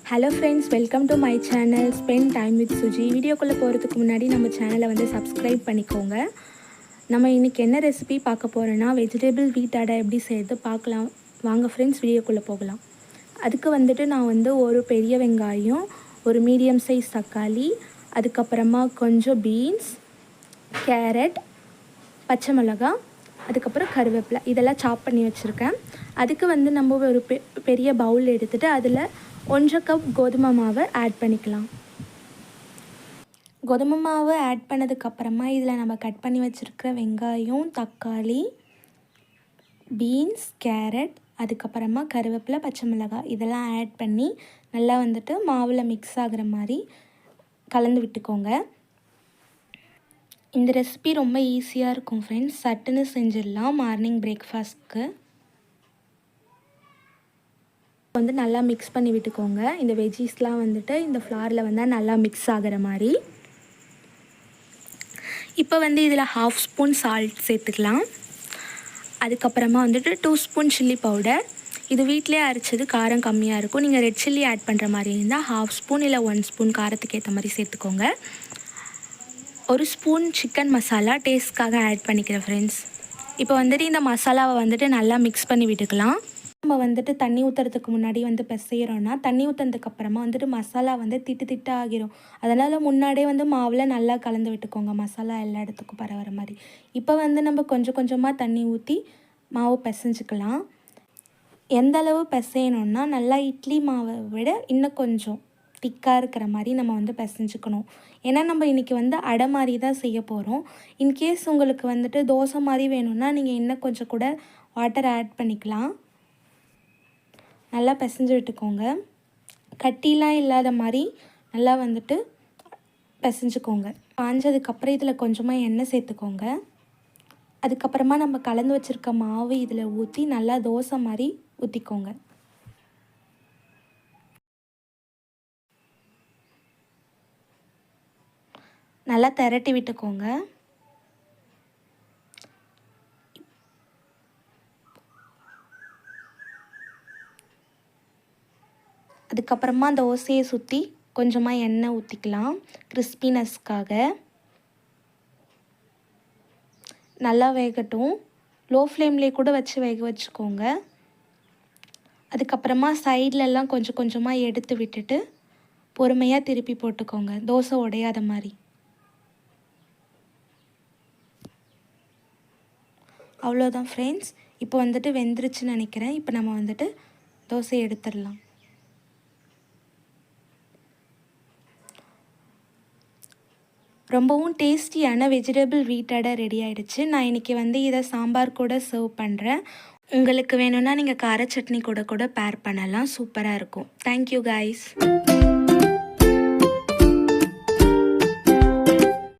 Hello friends, welcome to my channel spend time with Suji. வீடியோக்குள்ளே போகிறதுக்கு முன்னாடி நம்ம சேனலை வந்து சப்ஸ்கிரைப் பண்ணிக்கோங்க. நம்ம இன்றைக்கி என்ன ரெசிபி பார்க்க போகிறோன்னா, வெஜிடபிள் வீட் அடை எப்படி செய்கிறது பார்க்கலாம். வாங்க ஃப்ரெண்ட்ஸ், வீடியோக்குள்ளே போகலாம். அதுக்கு வந்துட்டு நான் வந்து ஒரு பெரிய வெங்காயம், ஒரு மீடியம் சைஸ் தக்காளி, அதுக்கப்புறமா கொஞ்சம் பீன்ஸ், கேரட், பச்சை மிளகாய், அதுக்கப்புறம் கருவேப்பிலை இதெல்லாம் சாப் பண்ணி வச்சுருக்கேன். அதுக்கு வந்து நம்ம ஒரு பெரிய பவுல் எடுத்துகிட்டு அதில் 1 கப் கோதுமை மாவை ஆட் பண்ணிக்கலாம். கோதுமை மாவு ஆட் பண்ணதுக்கப்புறமா இதில் நம்ம கட் பண்ணி வச்சுருக்கிற வெங்காயம், தக்காளி, பீன்ஸ், கேரட், அதுக்கப்புறமா கருவேப்பிலை, பச்சை மிளகாய் இதெல்லாம் ஆட் பண்ணி நல்லா வந்துட்டு மாவில் மிக்ஸ் ஆகிற மாதிரி கலந்து விட்டுக்கோங்க. இந்த ரெசிபி ரொம்ப ஈஸியாக இருக்கும் ஃப்ரெண்ட்ஸ், சட்டுன்னு செஞ்சிடலாம் மார்னிங் பிரேக்ஃபாஸ்ட்க்கு. வந்து நல்லா மிக்ஸ் பண்ணி விட்டுக்கோங்க. இந்த வெஜ்ஜீஸ்லாம் வந்துட்டு இந்த ஃப்ளாரில் வந்து நல்லா மிக்ஸ் ஆகிற மாதிரி. இப்போ வந்து இதில் 1/2 ஸ்பூன் சால்ட் சேர்த்துக்கலாம். அதுக்கப்புறமா வந்துட்டு 2 ஸ்பூன் சில்லி பவுடர். இது வீட்டிலே அரைச்சது காரம் கம்மியாக இருக்கும். நீங்கள் ரெட் சில்லி ஆட் பண்ணுற மாதிரி இருந்தால் 1/2 ஸ்பூன் இல்லை 1 ஸ்பூன் காரத்துக்கு ஏற்ற மாதிரி சேர்த்துக்கோங்க. 1 ஸ்பூன் சிக்கன் மசாலா டேஸ்ட்காக ஆட் பண்ணிக்கிறேன் ஃப்ரெண்ட்ஸ். இப்போ வந்துட்டு இந்த மசாலாவை வந்துட்டு நல்லா மிக்ஸ் பண்ணி விட்டுக்கலாம். நம்ம வந்துட்டு தண்ணி ஊற்றுறதுக்கு முன்னாடி வந்து பிசைகிறோன்னா, தண்ணி ஊற்றுனதுக்கப்புறமா வந்துட்டு மசாலா வந்து திட்டு ஆகிரும். அதனால் முன்னாடியே வந்து மாவில் நல்லா கலந்து விட்டுக்கோங்க, மசாலா எல்லா இடத்துக்கும் பரவுற மாதிரி. இப்போ வந்து நம்ம கொஞ்சம் கொஞ்சமாக தண்ணி ஊற்றி மாவு பிசைஞ்சிக்கலாம். எந்த அளவு பிசையணுன்னா, நல்லா இட்லி மாவை விட இன்னும் கொஞ்சம் திக்காக இருக்கிற மாதிரி நம்ம வந்து பிசைஞ்சிக்கணும். ஏன்னா நம்ம இன்றைக்கி வந்து அடை மாதிரி தான் செய்ய போகிறோம். இன்கேஸ் உங்களுக்கு வந்துட்டு தோசை மாதிரி வேணும்னா நீங்கள் இன்னும் கொஞ்சம் கூட வாட்டர் ஆட் பண்ணிக்கலாம். நல்லா பிசைஞ்சு விட்டுக்கோங்க. கட்டிலாம் இல்லாத மாதிரி நல்லா வந்துட்டு பிசைஞ்சுக்கோங்க. காஞ்சதுக்கப்புறம் இதில் கொஞ்சமாக எண்ணெய் சேர்த்துக்கோங்க. அதுக்கப்புறமா நம்ம கலந்து வச்சுருக்க மாவு இதில் ஊற்றி நல்லா தோசை மாதிரி ஊற்றிக்கோங்க. நல்லா திரட்டி விட்டுக்கோங்க. அதுக்கப்புறமா தோசையை சுற்றி கொஞ்சமாக எண்ணெய் ஊற்றிக்கலாம் கிறிஸ்பினஸ்க்காக. நல்லா வேகட்டும். லோ ஃப்ளேம்லேயே கூட வச்சு வேக வச்சுக்கோங்க. அதுக்கப்புறமா சைட்லெல்லாம் கொஞ்சம் கொஞ்சமாக எடுத்து விட்டுட்டு பொறுமையாக திருப்பி போட்டுக்கோங்க, தோசை உடையாத மாதிரி. அவ்வளோதான் ஃப்ரெண்ட்ஸ். இப்போ வந்துட்டு வெந்துருச்சுன்னு நினைக்கிறேன். இப்போ நம்ம வந்துட்டு தோசை எடுத்துடலாம். ரொம்பவும் டேஸ்டியான வெஜிடபிள் வீட் அடை ரெடி ஆகிடுச்சு. நான் இன்றைக்கி வந்து இதை சாம்பார் கூட சர்வ் பண்ணுறேன். உங்களுக்கு வேணும்னா நீங்கள் கார சட்னி கூட பேர் பண்ணலாம். சூப்பராக இருக்கும். Thank you guys.